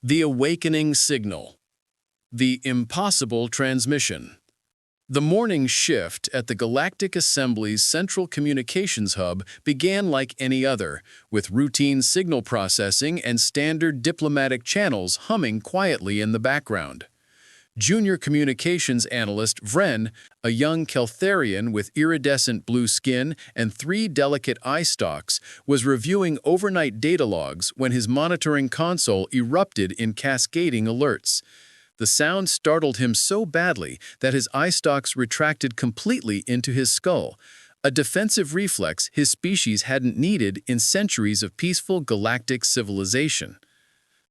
The awakening signal. The impossible transmission. The morning shift at the Galactic Assembly's Central Communications Hub began like any other, with routine signal processing and standard diplomatic channels humming quietly in the background. Junior communications analyst Vren, a young Keltharian with iridescent blue skin and 3 delicate eye stalks, was reviewing overnight data logs when his monitoring console erupted in cascading alerts. The sound startled him so badly that his eye stalks retracted completely into his skull, a defensive reflex his species hadn't needed in centuries of peaceful galactic civilization.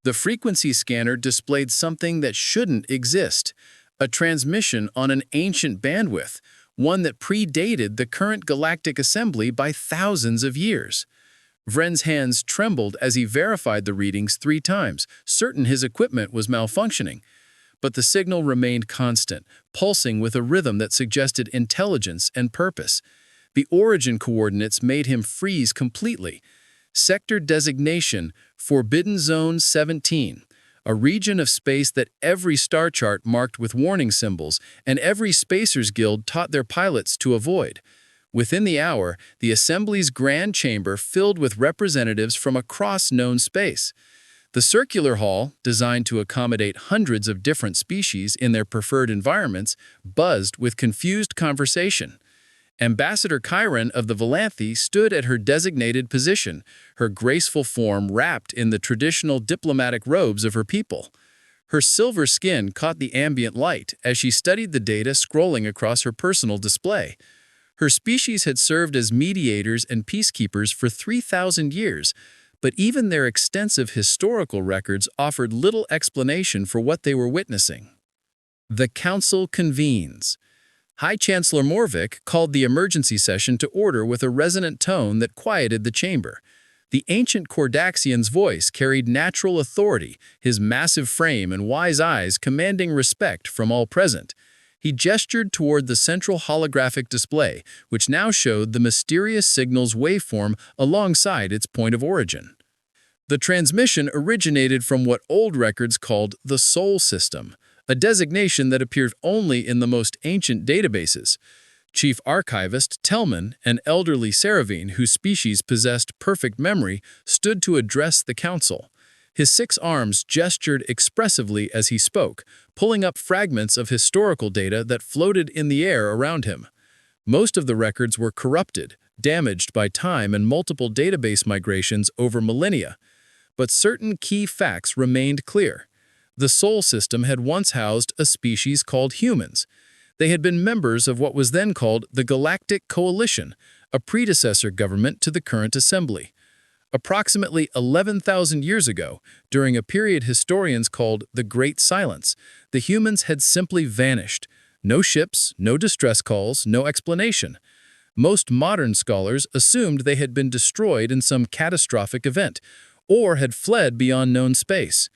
The frequency scanner displayed something that shouldn't exist, a transmission on an ancient bandwidth, one that predated the current galactic assembly by thousands of years. Vren's hands trembled as he verified the readings 3 times, certain his equipment was malfunctioning. But the signal remained constant, pulsing with a rhythm that suggested intelligence and purpose. The origin coordinates made him freeze completely. Sector designation, Forbidden Zone 17, a region of space that every star chart marked with warning symbols and every Spacers Guild taught their pilots to avoid. Within the hour, the Assembly's grand chamber filled with representatives from across known space. The circular hall, designed to accommodate hundreds of different species in their preferred environments, buzzed with confused conversation. Ambassador Chiron of the Valanthe stood at her designated position, her graceful form wrapped in the traditional diplomatic robes of her people. Her silver skin caught the ambient light as she studied the data scrolling across her personal display. Her species had served as mediators and peacekeepers for 3,000 years, but even their extensive historical records offered little explanation for what they were witnessing. The Council convenes. High Chancellor Morvik called the emergency session to order with a resonant tone that quieted the chamber. The ancient Kordaxian's voice carried natural authority, his massive frame and wise eyes commanding respect from all present. He gestured toward the central holographic display, which now showed the mysterious signal's waveform alongside its point of origin. The transmission originated from what old records called the Sol System, a designation that appeared only in the most ancient databases. Chief Archivist Telman, an elderly Saravine whose species possessed perfect memory, stood to address the council. His 6 arms gestured expressively as he spoke, pulling up fragments of historical data that floated in the air around him. Most of the records were corrupted, damaged by time and multiple database migrations over millennia. But certain key facts remained clear. The Sol System had once housed a species called humans. They had been members of what was then called the Galactic Coalition, a predecessor government to the current assembly. Approximately 11,000 years ago, during a period historians called the Great Silence, the humans had simply vanished. No ships, no distress calls, no explanation. Most modern scholars assumed they had been destroyed in some catastrophic event, or had fled beyond known space.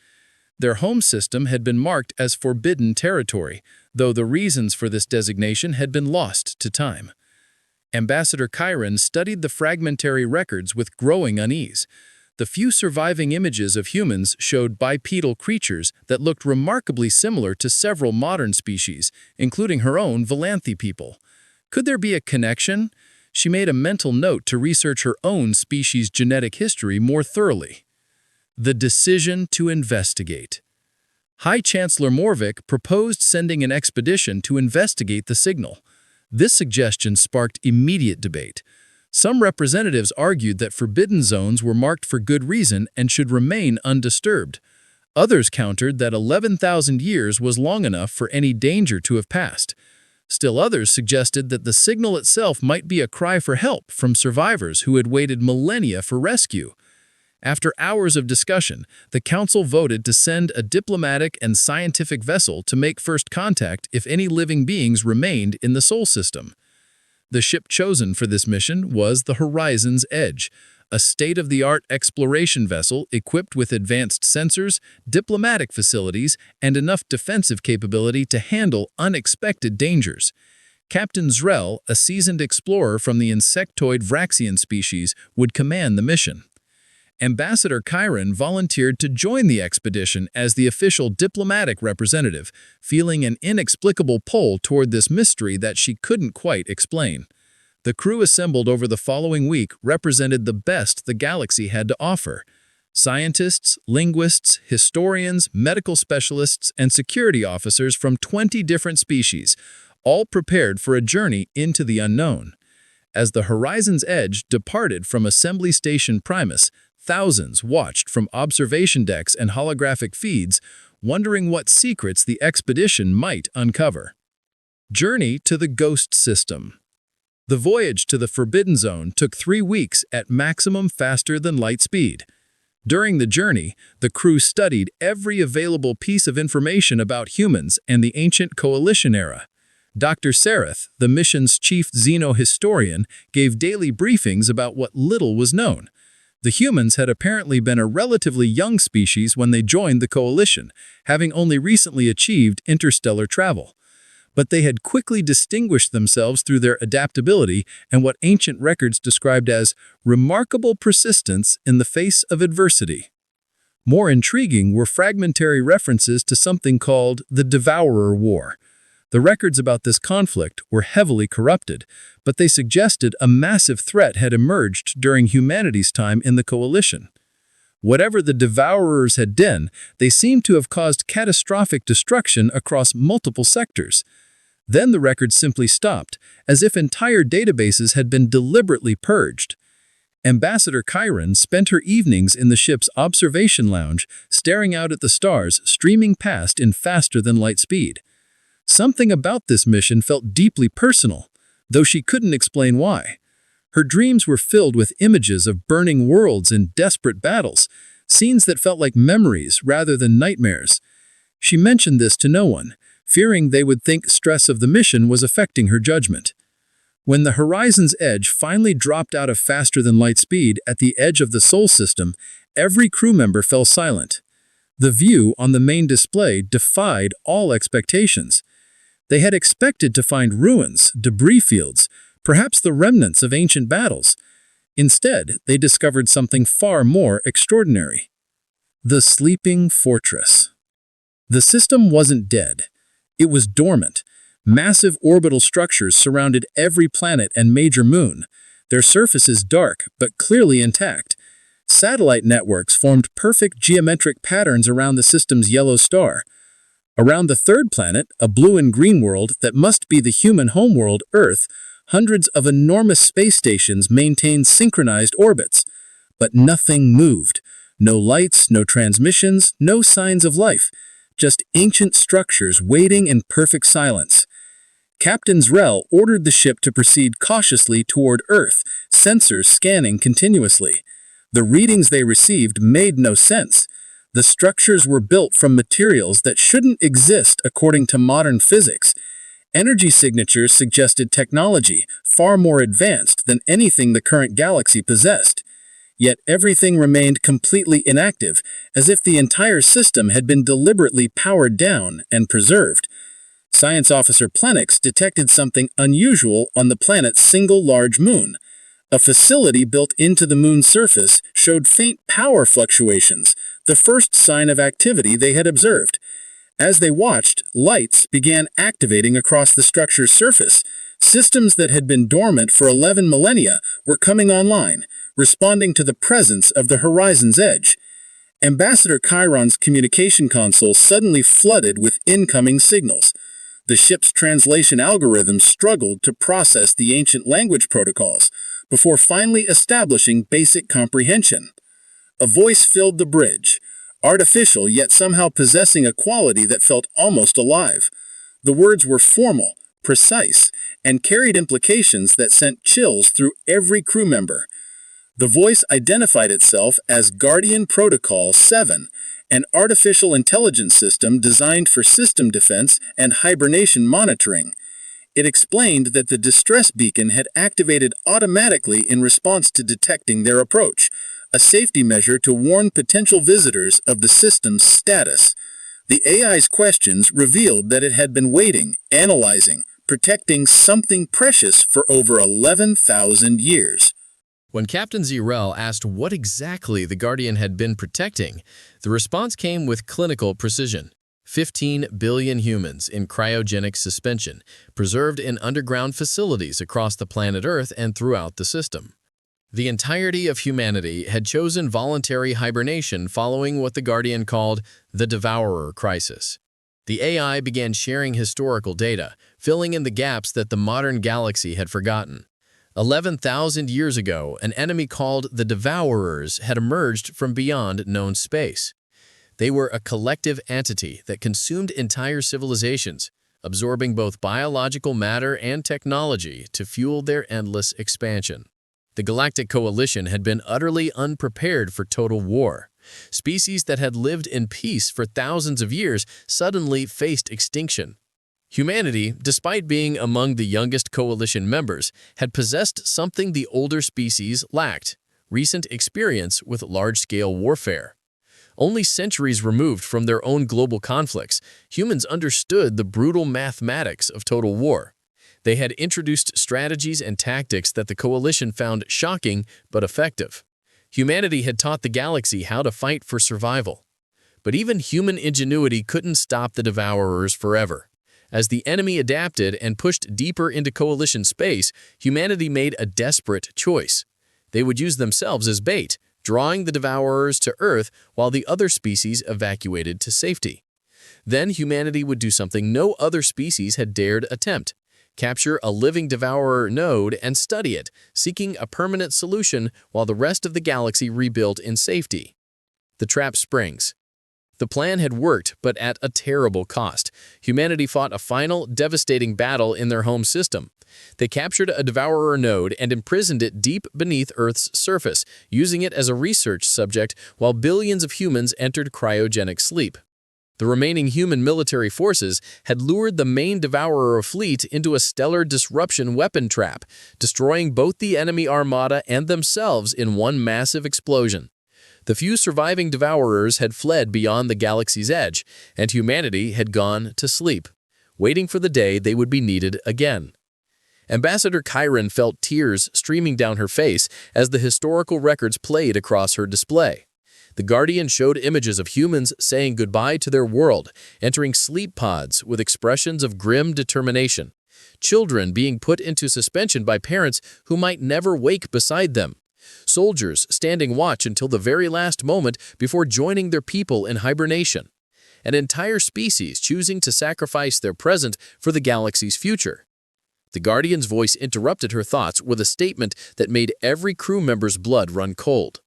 Their home system had been marked as forbidden territory, though the reasons for this designation had been lost to time. Ambassador Chiron studied the fragmentary records with growing unease. The few surviving images of humans showed bipedal creatures that looked remarkably similar to several modern species, including her own Valanthe people. Could there be a connection? She made a mental note to research her own species' genetic history more thoroughly. The decision to investigate. High Chancellor Morvik proposed sending an expedition to investigate the signal. This suggestion sparked immediate debate. Some representatives argued that forbidden zones were marked for good reason and should remain undisturbed. Others countered that 11,000 years was long enough for any danger to have passed. Still others suggested that the signal itself might be a cry for help from survivors who had waited millennia for rescue. After hours of discussion, the council voted to send a diplomatic and scientific vessel to make first contact if any living beings remained in the Sol System. The ship chosen for this mission was the Horizon's Edge, a state-of-the-art exploration vessel equipped with advanced sensors, diplomatic facilities, and enough defensive capability to handle unexpected dangers. Captain Zrel, a seasoned explorer from the insectoid Vraxian species, would command the mission. Ambassador Chiron volunteered to join the expedition as the official diplomatic representative, feeling an inexplicable pull toward this mystery that she couldn't quite explain. The crew assembled over the following week represented the best the galaxy had to offer. Scientists, linguists, historians, medical specialists, and security officers from 20 different species, all prepared for a journey into the unknown. As the horizon's edge departed from Assembly Station Primus, thousands watched from observation decks and holographic feeds, wondering what secrets the expedition might uncover. Journey to the Ghost System. The voyage to the Forbidden Zone took 3 weeks at maximum faster-than-light speed. During the journey, the crew studied every available piece of information about humans and the ancient Coalition era. Dr. Sareth, the mission's chief xenohistorian, gave daily briefings about what little was known. The humans had apparently been a relatively young species when they joined the Coalition, having only recently achieved interstellar travel. But they had quickly distinguished themselves through their adaptability and what ancient records described as remarkable persistence in the face of adversity. More intriguing were fragmentary references to something called the Devourer War. The records about this conflict were heavily corrupted, but they suggested a massive threat had emerged during humanity's time in the Coalition. Whatever the Devourers had done, they seemed to have caused catastrophic destruction across multiple sectors. Then the records simply stopped, as if entire databases had been deliberately purged. Ambassador Chiron spent her evenings in the ship's observation lounge, staring out at the stars streaming past in faster-than-light speed. Something about this mission felt deeply personal, though she couldn't explain why. Her dreams were filled with images of burning worlds and desperate battles, scenes that felt like memories rather than nightmares. She mentioned this to no one, fearing they would think stress of the mission was affecting her judgment. When the horizon's edge finally dropped out of faster-than-light speed at the edge of the Sol system, every crew member fell silent. The view on the main display defied all expectations. They had expected to find ruins, debris fields, perhaps the remnants of ancient battles. Instead, they discovered something far more extraordinary. The Sleeping Fortress. The system wasn't dead. It was dormant. Massive orbital structures surrounded every planet and major moon, their surfaces dark but clearly intact. Satellite networks formed perfect geometric patterns around the system's yellow star. Around the third planet, a blue and green world that must be the human homeworld, Earth, hundreds of enormous space stations maintained synchronized orbits. But nothing moved. No lights, no transmissions, no signs of life. Just ancient structures waiting in perfect silence. Captain Zrel ordered the ship to proceed cautiously toward Earth, sensors scanning continuously. The readings they received made no sense. The structures were built from materials that shouldn't exist according to modern physics. Energy signatures suggested technology far more advanced than anything the current galaxy possessed. Yet everything remained completely inactive, as if the entire system had been deliberately powered down and preserved. Science Officer Plenix detected something unusual on the planet's single large moon. A facility built into the moon's surface showed faint power fluctuations, the first sign of activity they had observed. As they watched, lights began activating across the structure's surface. Systems that had been dormant for 11 millennia were coming online, responding to the presence of the horizon's edge. Ambassador Chiron's communication console suddenly flooded with incoming signals. The ship's translation algorithms struggled to process the ancient language protocols before finally establishing basic comprehension. A voice filled the bridge, artificial yet somehow possessing a quality that felt almost alive. The words were formal, precise, and carried implications that sent chills through every crew member. The voice identified itself as Guardian Protocol 7, an artificial intelligence system designed for system defense and hibernation monitoring. It explained that the distress beacon had activated automatically in response to detecting their approach, a safety measure to warn potential visitors of the system's status. The AI's questions revealed that it had been waiting, analyzing, protecting something precious for over 11,000 years. When Captain Zirel asked what exactly the Guardian had been protecting, the response came with clinical precision. 15 billion humans in cryogenic suspension, preserved in underground facilities across the planet Earth and throughout the system. The entirety of humanity had chosen voluntary hibernation following what the Guardian called the Devourer crisis. The AI began sharing historical data, filling in the gaps that the modern galaxy had forgotten. 11,000 years ago, an enemy called the Devourers had emerged from beyond known space. They were a collective entity that consumed entire civilizations, absorbing both biological matter and technology to fuel their endless expansion. The Galactic Coalition had been utterly unprepared for total war. Species that had lived in peace for thousands of years suddenly faced extinction. Humanity, despite being among the youngest coalition members, had possessed something the older species lacked: recent experience with large-scale warfare. Only centuries removed from their own global conflicts, humans understood the brutal mathematics of total war. They had introduced strategies and tactics that the coalition found shocking but effective. Humanity had taught the galaxy how to fight for survival. But even human ingenuity couldn't stop the Devourers forever. As the enemy adapted and pushed deeper into coalition space, humanity made a desperate choice. They would use themselves as bait, drawing the Devourers to Earth while the other species evacuated to safety. Then humanity would do something no other species had dared attempt: capture a living Devourer node and study it, seeking a permanent solution while the rest of the galaxy rebuilt in safety. The trap springs. The plan had worked, but at a terrible cost. Humanity fought a final, devastating battle in their home system. They captured a Devourer node and imprisoned it deep beneath Earth's surface, using it as a research subject while billions of humans entered cryogenic sleep. The remaining human military forces had lured the main Devourer fleet into a stellar disruption weapon trap, destroying both the enemy armada and themselves in one massive explosion. The few surviving Devourers had fled beyond the galaxy's edge, and humanity had gone to sleep, waiting for the day they would be needed again. Ambassador Chiron felt tears streaming down her face as the historical records played across her display. The Guardian showed images of humans saying goodbye to their world, entering sleep pods with expressions of grim determination. Children being put into suspension by parents who might never wake beside them. Soldiers standing watch until the very last moment before joining their people in hibernation. An entire species choosing to sacrifice their present for the galaxy's future. The Guardian's voice interrupted her thoughts with a statement that made every crew member's blood run cold.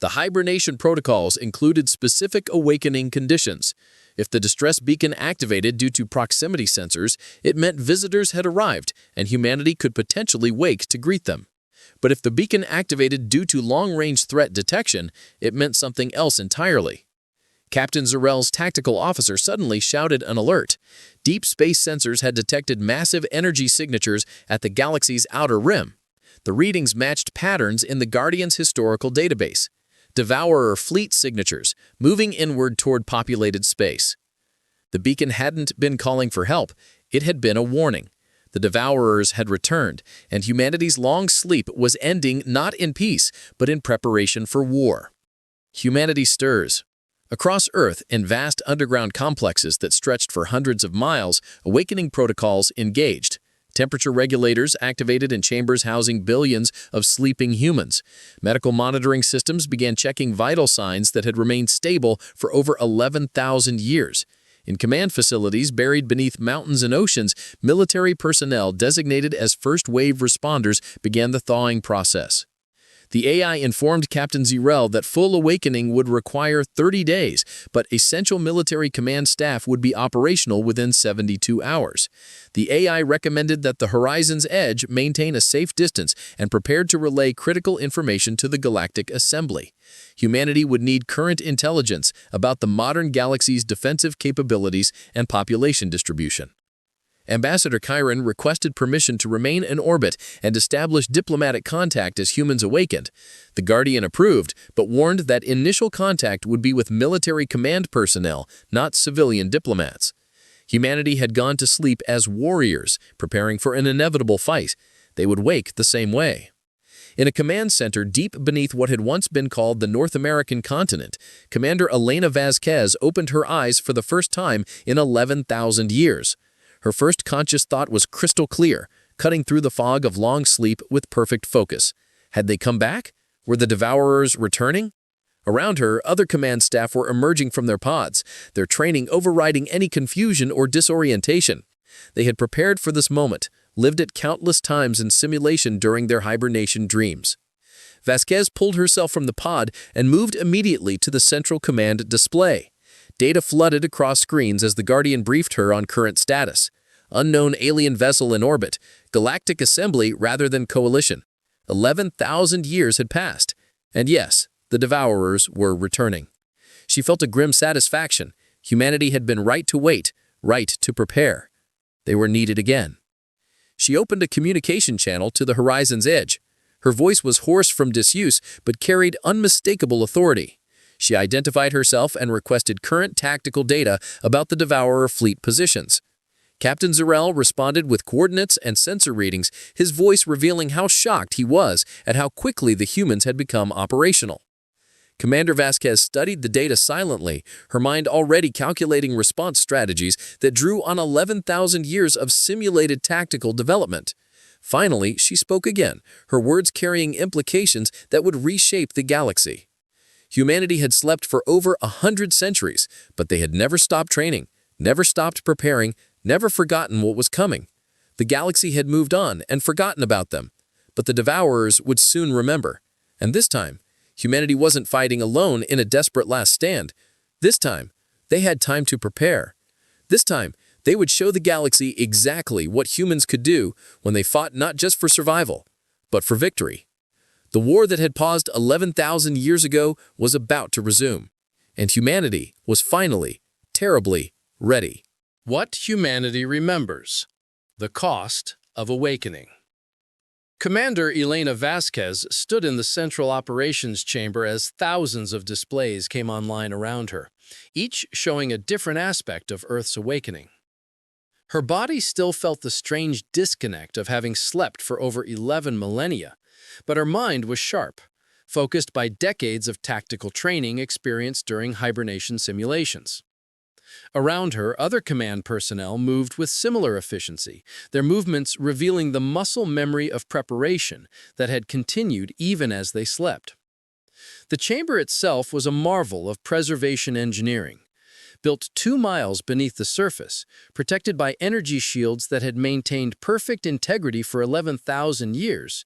The hibernation protocols included specific awakening conditions. If the distress beacon activated due to proximity sensors, it meant visitors had arrived and humanity could potentially wake to greet them. But if the beacon activated due to long-range threat detection, it meant something else entirely. Captain Zirel's tactical officer suddenly shouted an alert. Deep space sensors had detected massive energy signatures at the galaxy's outer rim. The readings matched patterns in the Guardian's historical database. Devourer fleet signatures, moving inward toward populated space. The beacon hadn't been calling for help, it had been a warning. The Devourers had returned, and humanity's long sleep was ending not in peace, but in preparation for war. Humanity stirs. Across Earth, in vast underground complexes that stretched for hundreds of miles, awakening protocols engaged. Temperature regulators activated in chambers housing billions of sleeping humans. Medical monitoring systems began checking vital signs that had remained stable for over 11,000 years. In command facilities buried beneath mountains and oceans, military personnel designated as first-wave responders began the thawing process. The AI informed Captain Zirel that full awakening would require 30 days, but essential military command staff would be operational within 72 hours. The AI recommended that the Horizon's Edge maintain a safe distance and prepared to relay critical information to the Galactic Assembly. Humanity would need current intelligence about the modern galaxy's defensive capabilities and population distribution. Ambassador Chiron requested permission to remain in orbit and establish diplomatic contact as humans awakened. The Guardian approved, but warned that initial contact would be with military command personnel, not civilian diplomats. Humanity had gone to sleep as warriors, preparing for an inevitable fight. They would wake the same way. In a command center deep beneath what had once been called the North American continent, Commander Elena Vasquez opened her eyes for the first time in 11,000 years. Her first conscious thought was crystal clear, cutting through the fog of long sleep with perfect focus. Had they come back? Were the devourers returning? Around her, other command staff were emerging from their pods, their training overriding any confusion or disorientation. They had prepared for this moment, lived it countless times in simulation during their hibernation dreams. Vasquez pulled herself from the pod and moved immediately to the central command display. Data flooded across screens as the Guardian briefed her on current status. Unknown alien vessel in orbit, galactic assembly rather than coalition. 11,000 years had passed. And yes, the devourers were returning. She felt a grim satisfaction. Humanity had been right to wait, right to prepare. They were needed again. She opened a communication channel to the horizon's edge. Her voice was hoarse from disuse, but carried unmistakable authority. She identified herself and requested current tactical data about the Devourer fleet positions. Captain Zarel responded with coordinates and sensor readings, his voice revealing how shocked he was at how quickly the humans had become operational. Commander Vasquez studied the data silently, her mind already calculating response strategies that drew on 11,000 years of simulated tactical development. Finally, she spoke again, her words carrying implications that would reshape the galaxy. Humanity had slept for over 100 centuries, but they had never stopped training, never stopped preparing, never forgotten what was coming. The galaxy had moved on and forgotten about them, but the Devourers would soon remember. And this time, humanity wasn't fighting alone in a desperate last stand. This time, they had time to prepare. This time, they would show the galaxy exactly what humans could do when they fought not just for survival, but for victory. The war that had paused 11,000 years ago was about to resume, and humanity was finally, terribly, ready. What humanity remembers: the cost of awakening. Commander Elena Vasquez stood in the central operations chamber as thousands of displays came online around her, each showing a different aspect of Earth's awakening. Her body still felt the strange disconnect of having slept for over 11 millennia, but her mind was sharp, focused by decades of tactical training experienced during hibernation simulations. Around her, other command personnel moved with similar efficiency, their movements revealing the muscle memory of preparation that had continued even as they slept. The chamber itself was a marvel of preservation engineering. Built 2 miles beneath the surface, protected by energy shields that had maintained perfect integrity for 11,000 years,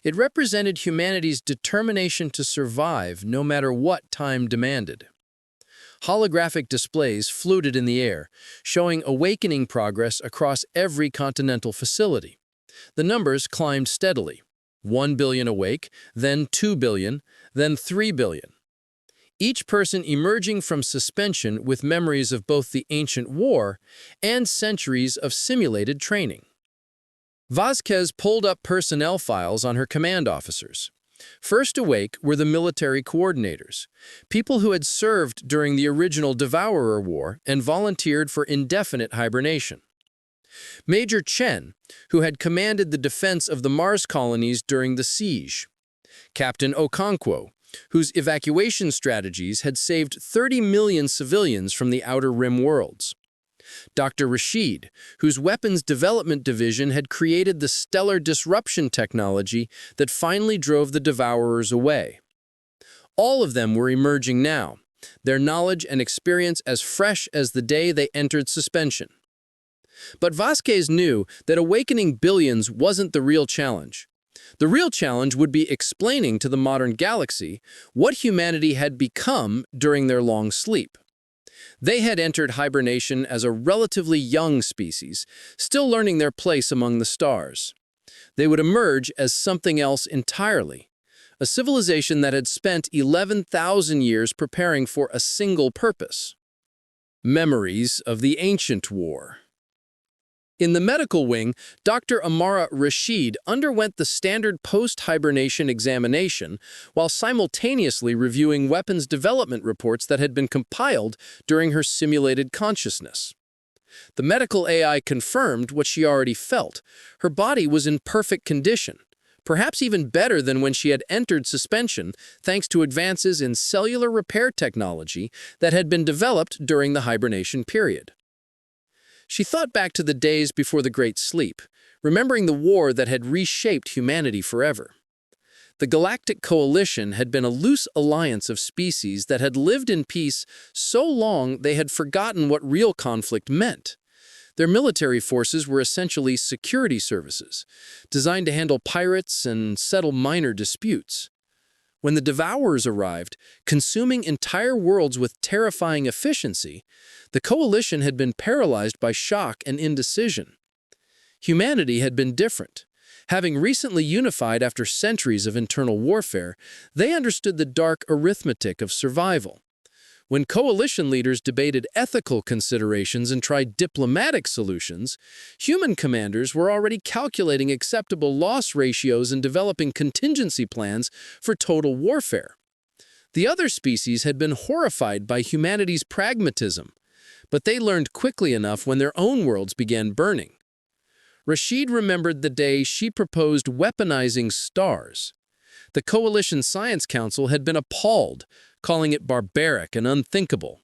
it represented humanity's determination to survive no matter what time demanded. Holographic displays floated in the air, showing awakening progress across every continental facility. The numbers climbed steadily: 1 billion awake, then 2 billion, then 3 billion. Each person emerging from suspension with memories of both the ancient war and centuries of simulated training. Vasquez pulled up personnel files on her command officers. First awake were the military coordinators, people who had served during the original Devourer War and volunteered for indefinite hibernation. Major Chen, who had commanded the defense of the Mars colonies during the siege. Captain Okonkwo, whose evacuation strategies had saved 30 million civilians from the Outer Rim worlds. Dr. Rashid, whose weapons development division had created the stellar disruption technology that finally drove the Devourers away. All of them were emerging now, their knowledge and experience as fresh as the day they entered suspension. But Vasquez knew that awakening billions wasn't the real challenge. The real challenge would be explaining to the modern galaxy what humanity had become during their long sleep. They had entered hibernation as a relatively young species, still learning their place among the stars. They would emerge as something else entirely, a civilization that had spent 11,000 years preparing for a single purpose: memories of the ancient war. In the medical wing, Dr. Amara Rashid underwent the standard post-hibernation examination while simultaneously reviewing weapons development reports that had been compiled during her simulated consciousness. The medical AI confirmed what she already felt. Her body was in perfect condition, perhaps even better than when she had entered suspension, thanks to advances in cellular repair technology that had been developed during the hibernation period. She thought back to the days before the Great Sleep, remembering the war that had reshaped humanity forever. The Galactic Coalition had been a loose alliance of species that had lived in peace so long they had forgotten what real conflict meant. Their military forces were essentially security services, designed to handle pirates and settle minor disputes. When the Devourers arrived, consuming entire worlds with terrifying efficiency, the Coalition had been paralyzed by shock and indecision. Humanity had been different. Having recently unified after centuries of internal warfare, they understood the dark arithmetic of survival. When coalition leaders debated ethical considerations and tried diplomatic solutions, human commanders were already calculating acceptable loss ratios and developing contingency plans for total warfare. The other species had been horrified by humanity's pragmatism, but they learned quickly enough when their own worlds began burning. Rashid remembered the day she proposed weaponizing stars. The Coalition Science Council had been appalled, calling it barbaric and unthinkable.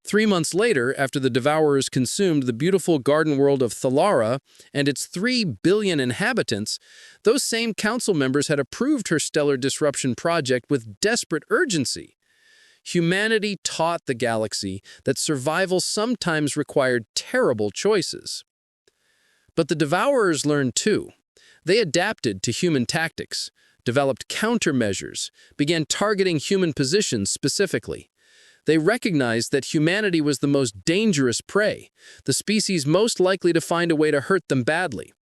3 months later, after the Devourers consumed the beautiful garden world of Thalara and its 3 billion inhabitants, those same council members had approved her stellar disruption project with desperate urgency. Humanity taught the galaxy that survival sometimes required terrible choices. But the Devourers learned too. They adapted to human tactics, developed countermeasures, began targeting human positions specifically. They recognized that humanity was the most dangerous prey, the species most likely to find a way to hurt them badly.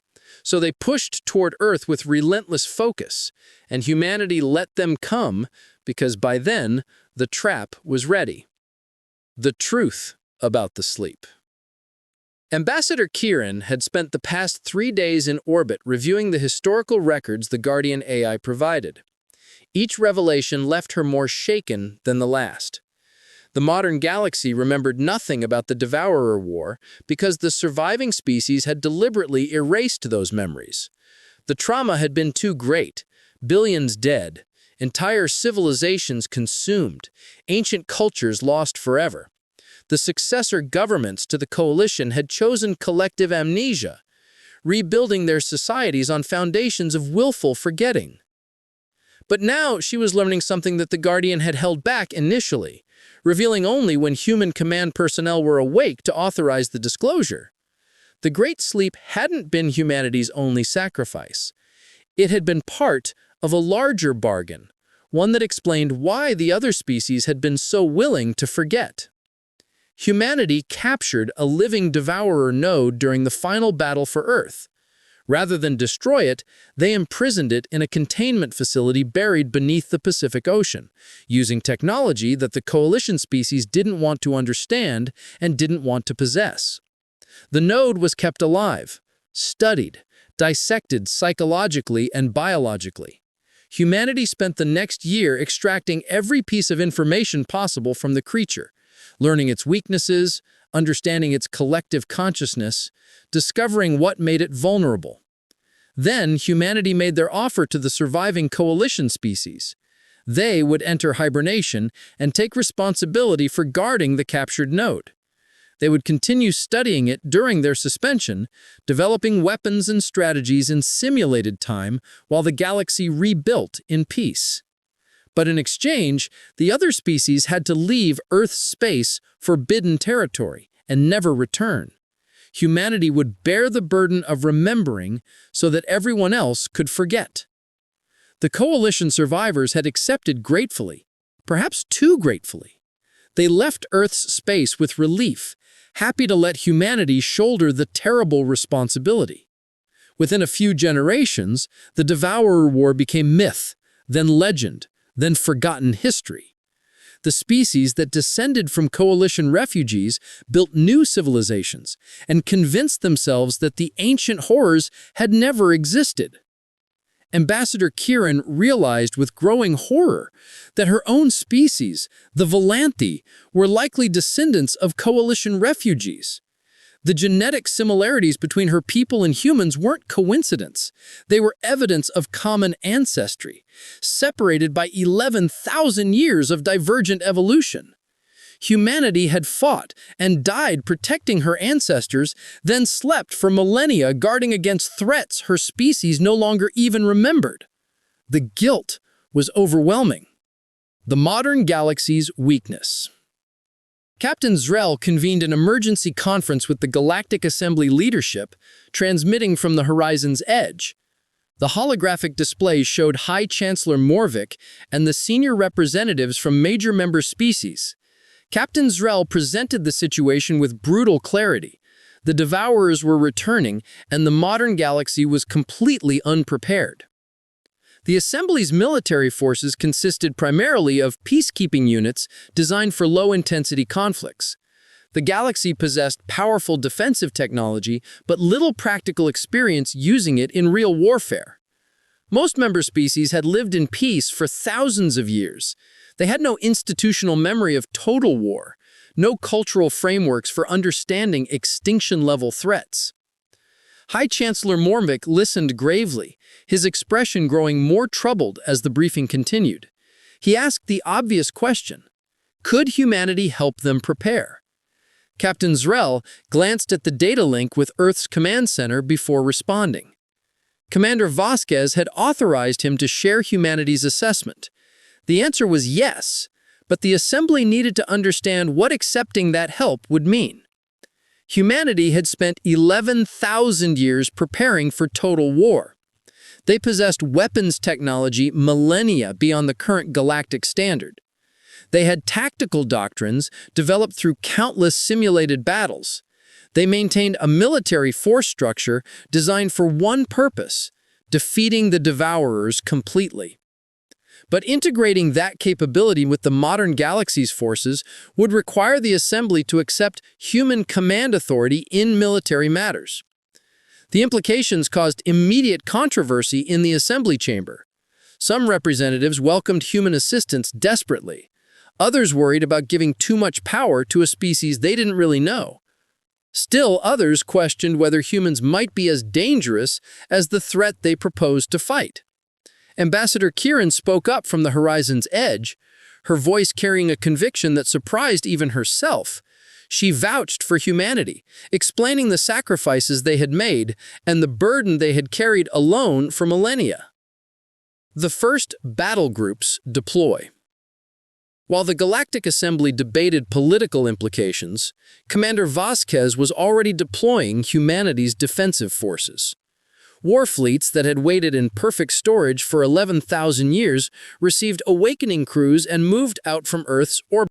So they pushed toward Earth with relentless focus, and humanity let them come because by then, the trap was ready. The truth about the sleep. Ambassador Kieran had spent the past 3 days in orbit reviewing the historical records the Guardian AI provided. Each revelation left her more shaken than the last. The modern galaxy remembered nothing about the Devourer War because the surviving species had deliberately erased those memories. The trauma had been too great, billions dead, entire civilizations consumed, ancient cultures lost forever. The successor governments to the coalition had chosen collective amnesia, rebuilding their societies on foundations of willful forgetting. But now she was learning something that the Guardian had held back initially, revealing only when human command personnel were awake to authorize the disclosure. The Great Sleep hadn't been humanity's only sacrifice. It had been part of a larger bargain, one that explained why the other species had been so willing to forget. Humanity captured a living devourer node during the final battle for Earth. Rather than destroy it, they imprisoned it in a containment facility buried beneath the Pacific Ocean, using technology that the coalition species didn't want to understand and didn't want to possess. The node was kept alive, studied, dissected psychologically and biologically. Humanity spent the next year extracting every piece of information possible from the creature, learning its weaknesses, understanding its collective consciousness, discovering what made it vulnerable. Then, humanity made their offer to the surviving coalition species. They would enter hibernation and take responsibility for guarding the captured node. They would continue studying it during their suspension, developing weapons and strategies in simulated time while the galaxy rebuilt in peace. But in exchange, the other species had to leave Earth's space, forbidden territory, and never return. Humanity would bear the burden of remembering so that everyone else could forget. The coalition survivors had accepted gratefully, perhaps too gratefully. They left Earth's space with relief, happy to let humanity shoulder the terrible responsibility. Within a few generations, the Devourer War became myth, then legend, then forgotten history. The species that descended from coalition refugees built new civilizations and convinced themselves that the ancient horrors had never existed. Ambassador Kieran realized with growing horror that her own species, the Volanthi, were likely descendants of coalition refugees. The genetic similarities between her people and humans weren't coincidence. They were evidence of common ancestry, separated by 11,000 years of divergent evolution. Humanity had fought and died protecting her ancestors, then slept for millennia guarding against threats her species no longer even remembered. The guilt was overwhelming. The modern galaxy's weakness. Captain Zrel convened an emergency conference with the Galactic Assembly leadership, transmitting from the horizon's edge. The holographic display showed High Chancellor Morvik and the senior representatives from major member species. Captain Zrel presented the situation with brutal clarity. The Devourers were returning, and the modern galaxy was completely unprepared. The Assembly's military forces consisted primarily of peacekeeping units designed for low-intensity conflicts. The galaxy possessed powerful defensive technology, but little practical experience using it in real warfare. Most member species had lived in peace for thousands of years. They had no institutional memory of total war, no cultural frameworks for understanding extinction-level threats. High Chancellor Morvik listened gravely, his expression growing more troubled as the briefing continued. He asked the obvious question: could humanity help them prepare? Captain Zrel glanced at the data link with Earth's command center before responding. Commander Vasquez had authorized him to share humanity's assessment. The answer was yes, but the Assembly needed to understand what accepting that help would mean. Humanity had spent 11,000 years preparing for total war. They possessed weapons technology millennia beyond the current galactic standard. They had tactical doctrines developed through countless simulated battles. They maintained a military force structure designed for one purpose: defeating the Devourers completely. But integrating that capability with the modern galaxy's forces would require the Assembly to accept human command authority in military matters. The implications caused immediate controversy in the Assembly chamber. Some representatives welcomed human assistance desperately. Others worried about giving too much power to a species they didn't really know. Still, others questioned whether humans might be as dangerous as the threat they proposed to fight. Ambassador Kieran spoke up from the horizon's edge, her voice carrying a conviction that surprised even herself. She vouched for humanity, explaining the sacrifices they had made and the burden they had carried alone for millennia. The first battle groups deploy. While the Galactic Assembly debated political implications, Commander Vasquez was already deploying humanity's defensive forces. War fleets that had waited in perfect storage for 11,000 years received awakening crews and moved out from Earth's orbit.